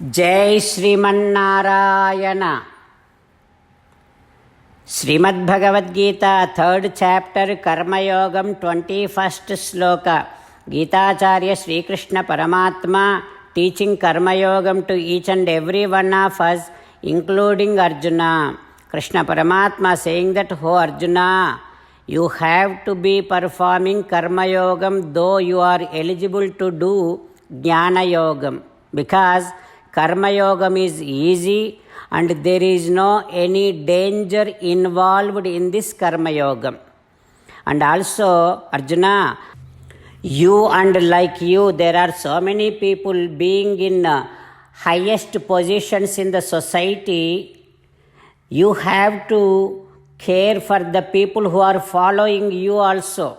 जय Sriman Narayana. Shrimad Bhagavad Gita 3rd chapter कर्मयोगम 21st श्लोक. गीताचार्य श्रीकृष्ण परमात्मा teaching कर्मयोगम to each and every one of us including Arjuna. Krishna Paramatma saying that, "Oh Arjuna, you have to be performing karma-yogam though you are eligible to do jnana-yogam, because karma-yogam is easy and there is no any danger involved in this karma-yogam. And also, Arjuna, you and like you, there are so many people being in highest positions in the society. You have to care for the people who are following you also.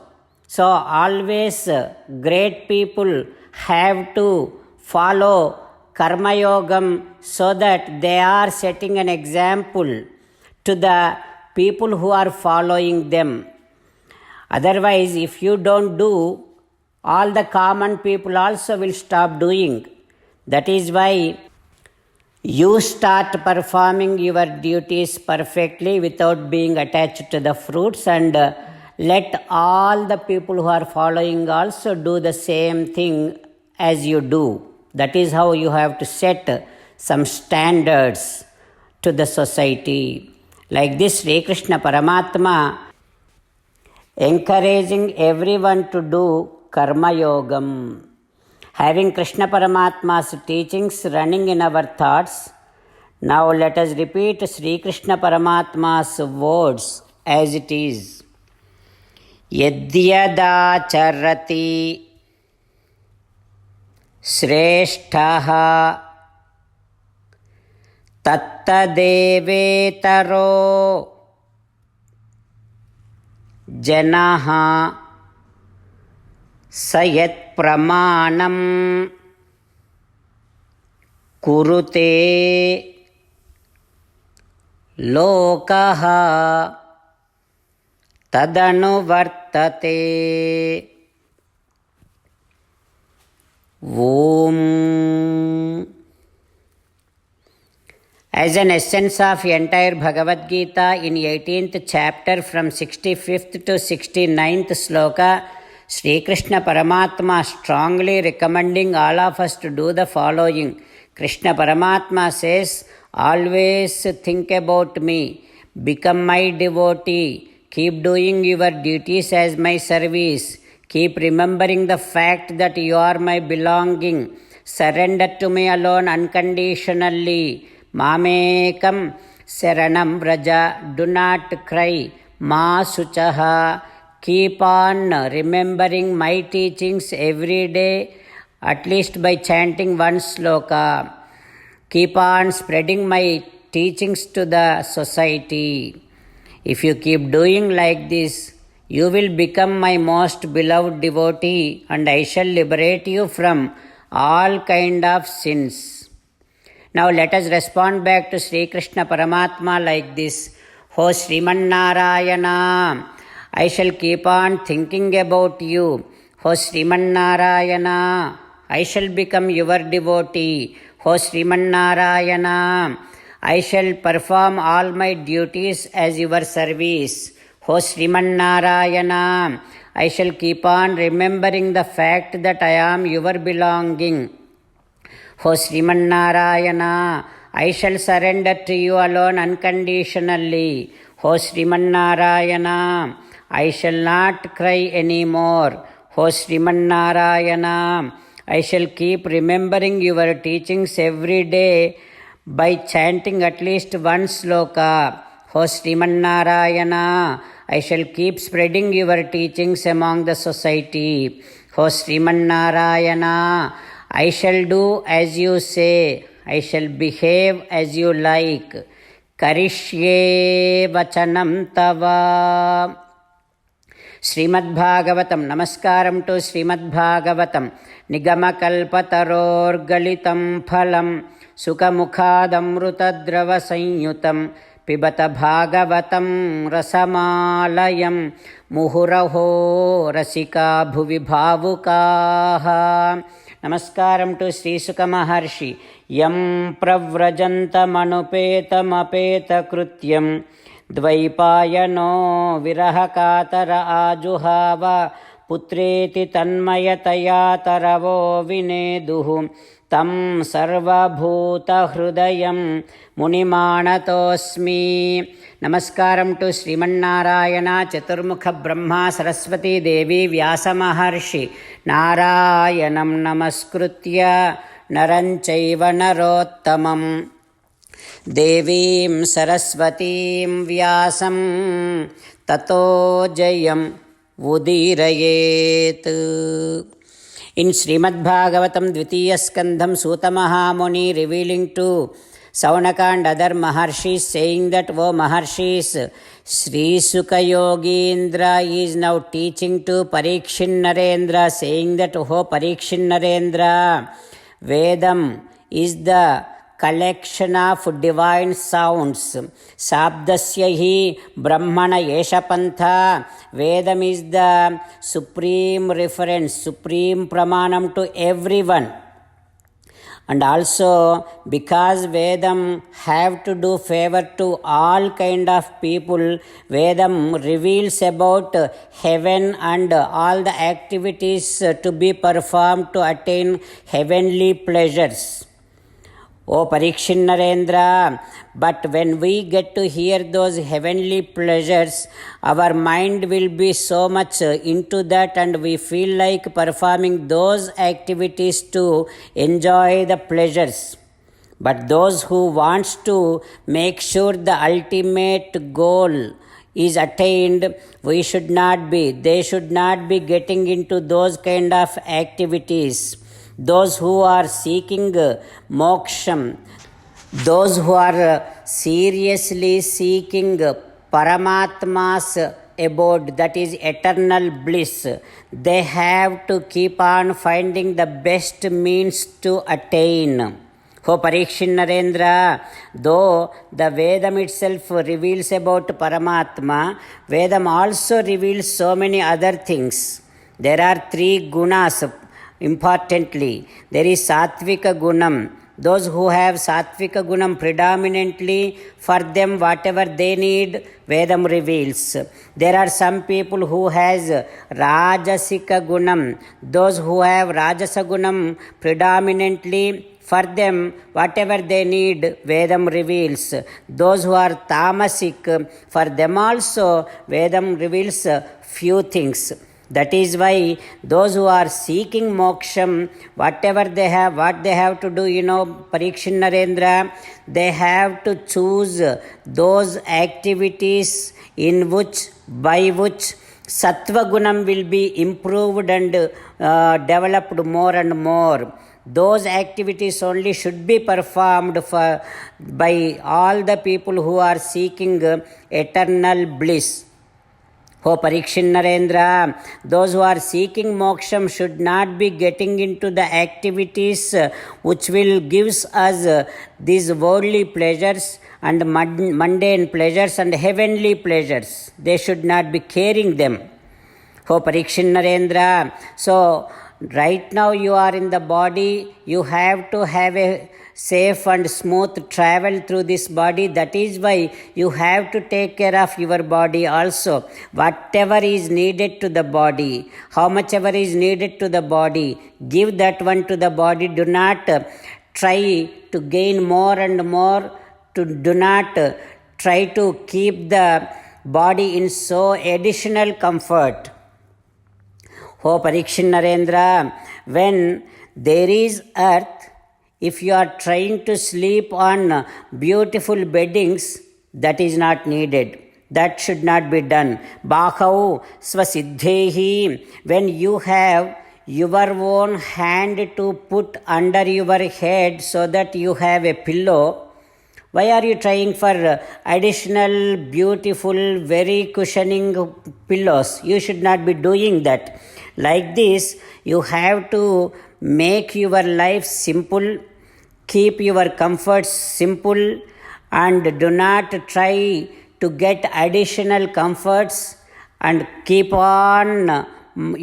So always great people have to follow karma yogam so that they are setting an example to the people who are following them. Otherwise, if you don't do, all the common people also will stop doing. That is why you start performing your duties perfectly without being attached to the fruits, and let all the people who are following also do the same thing as you do. That is how you have to set some standards to the society. Like this, Sri Krishna Paramatma encouraging everyone to do karma yogam. Having Krishna Paramatma's teachings running in our thoughts, now let us repeat Sri Krishna Paramatma's words as it is. Yadyadacharati shreshtaha tattadevetaro janaha sayat pramanam kurute lokaha tadanuvartate. Om. As an essence of entire Bhagavad Gita in 18th chapter from 65th to 69th sloka, Sri Krishna Paramatma strongly recommending all of us to do the following. Krishna Paramatma says, always think about me, become my devotee, keep doing your duties as my service, keep remembering the fact that you are my belonging, surrender to me alone unconditionally, mamekam saranam vraja, do not cry, ma suchaha. Keep on remembering my teachings every day, at least by chanting one sloka. Keep on spreading my teachings to the society. If you keep doing like this, you will become my most beloved devotee, and I shall liberate you from all kind of sins. Now let us respond back to Sri Krishna Paramatma like this. Ho Srimannarayana, I shall keep on thinking about you. Ho Srimannarayana, I shall become your devotee. Ho Srimannarayana, I shall perform all my duties as your service. Ho Srimannarayana, I shall keep on remembering the fact that I am your belonging. Ho Srimannarayana, I shall surrender to you alone unconditionally. Ho Srimannarayana, I shall not cry anymore. Ho Srimannarayana, I shall keep remembering your teachings every day by chanting at least one sloka. Ho Srimannarayana, I shall keep spreading your teachings among the society. Ho Srimannarayana, I shall do as you say. I shall behave as you like. Karishye vachanam tava. Srimadbhagavatam. Namaskaram to Srimadbhagavatam. Nigamakalpatarorgalitam phalam sukamukhadamrutadrava sanyutam pibata bhagavatam rasamalayam muhuraho rasika bhuvi bhavukaha. నమస్కారం to శ్రీసుక మహర్షి. యం ప్రవ్రజంతమనుపేతమపేతకృత్యం ద్వైపాయనో విరహకాతర ఆజుహావ పుత్రేతి తన్మయతయా తరవో వినేదుః తం సర్వభూతహృదయం మునిమానతోస్మి. నమస్కారం to Srimannarayana, చతుర్ముఖ బ్రహ్మ, సరస్వతీదేవి, వ్యాసమహర్షి. నారాయణం నమస్కృత్య నరం చైవ నరోత్తమం దేవీం సరస్వతీం వ్యాసం తతో జయం ఉదీరయేత్. In Srimad Bhagavatam, Dvitiya Skandham, Suta Mahamuni revealing to Saunaka and other Maharshis, saying that, O Maharshis, Sri Sukha Yogindra is now teaching to Parikshin Narendra, saying that, O Parikshin Narendra, Vedam is the collection of divine sounds. Sabdasya hi Brahmana Yesha Pantha. Vedam is the supreme reference, supreme pramanam to everyone. And also, because Vedam have to do favor to all kind of people, Vedam reveals about heaven and all the activities to be performed to attain heavenly pleasures. O Parikshin Narendra, but when we get to hear those heavenly pleasures, our mind will be so much into that and we feel like performing those activities to enjoy the pleasures. But those who wants to make sure the ultimate goal is attained, they should not be getting into those kind of activities. Those who are seeking moksham, those who are seriously seeking Paramatma's abode, that is eternal bliss, they have to keep on finding the best means to attain. O Parikshin Narendra, though the Vedam itself reveals about Paramatma, Vedam also reveals so many other things. There are 3 gunas. Importantly, there is Sattvika Gunam. Those who have Sattvika Gunam predominantly, for them whatever they need, Vedam reveals. There are some people who has Rajasika Gunam. Those who have Rajasa Gunam predominantly, for them whatever they need, Vedam reveals. Those who are Tamasic, for them also Vedam reveals few things. That is why those who are seeking moksham, whatever they have, what they have to do, Parikshin Narendra, they have to choose those activities by which Sattva Gunam will be improved and developed more and more. Those activities only should be performed by all the people who are seeking eternal bliss. O Parikshin Narendra, those who are seeking moksham should not be getting into the activities which will gives us these worldly pleasures and mundane pleasures and heavenly pleasures. They should not be caring them. O Parikshin Narendra, so right now you are in the body, you have to have a safe and smooth travel through this body. That is why you have to take care of your body also. Whatever is needed to the body, how much ever is needed to the body, give that one to the body. Do not try to gain more and more. Do not try to keep the body in so additional comfort. O Parikshin Narendra, when there is earth, if you are trying to sleep on beautiful beddings, that is not needed. That should not be done. Bahau svasiddhehi, when you have your own hand to put under your head so that you have a pillow, why are you trying for additional beautiful, very cushioning pillows? You should not be doing that. Like this, you have to make your life simple. Keep your comforts simple and do not try to get additional comforts, and keep on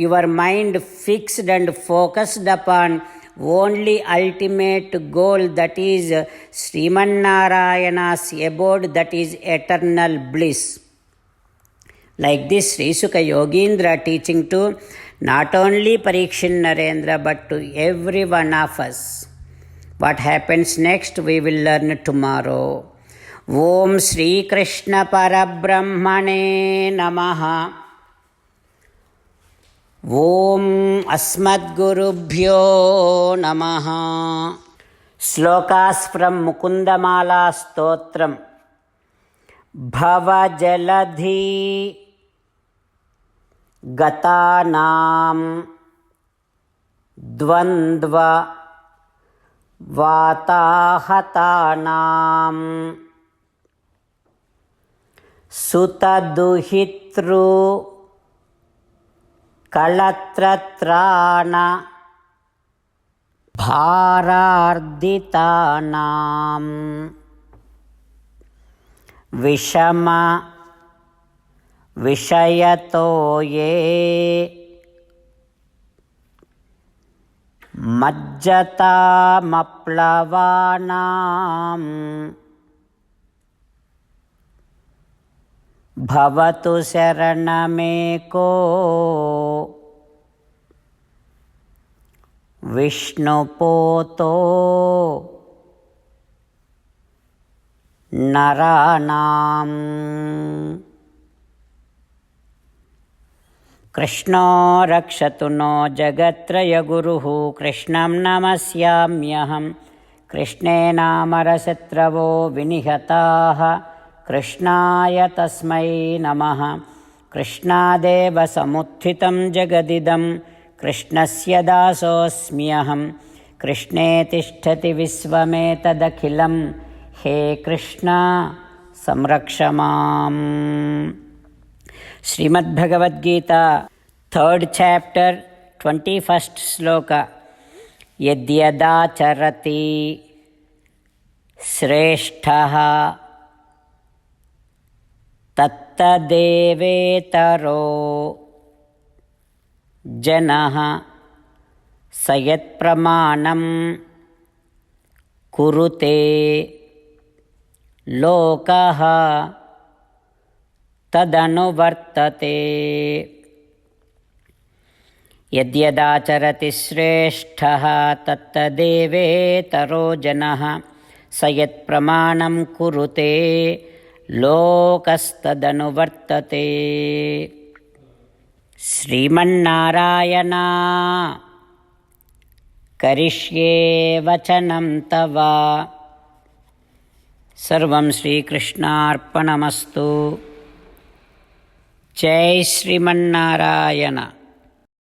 your mind fixed and focused upon only ultimate goal, that is Srimannarayana's abode, that is eternal bliss. Like this, Sri Sukha Yogindra teaching to not only Parikshit Narendra but to every one of us. What happens next we will learn tomorrow. Om Sri Krishna Parabrahmane Namaha. ఓం అస్మద్గురుభ్యో నమః. Shlokas from ముకుందమాలా స్తోత్రం. భవజలధి గతానాం ద్వంద్వ వాతాహతానాం సుతదుహితృ కళత్రత్రాణ భారార్దితానాం విషమ విషయతో ఏ మజ్జతామప్లవానాం భవతు శరణమేకో విష్ణుపోతో నరాణాం. కృష్ణో రక్షతు no జగత్రయగురుః కృష్ణం నమస్యామ్యహం. కృష్ణే నామరశత్రవో వినిహతాః కృష్ణాయ తస్మై నమః. కృష్ణాదేవ సముత్థితం జగదిదం కృష్ణస్య దాసోऽస్మ్యహం. కృష్ణే తిష్టతి విశ్వమేతదఖిలం హే కృష్ణ సంరక్ష మాం. శ్రీమద్భగవద్గీత 3rd chapter 21st శ్లోక. యద్యదాచరతి శ్రేష్ఠః తత్తదేవేతరో జనః స యత్ప్రమాణం కురుతే లోకః తదనువర్తతే. యద్యదాచరతి శ్రేష్ఠః తత్తదేవేతరో జనః స యత్ప్రమాణం కురుతే లోకస్తదనువర్తతే. శ్రీమన్నారాయణ కరిష్యే వచనం తవ. సర్వం శ్రీకృష్ణార్పణమస్తు. జై శ్రీమన్నారాయణ.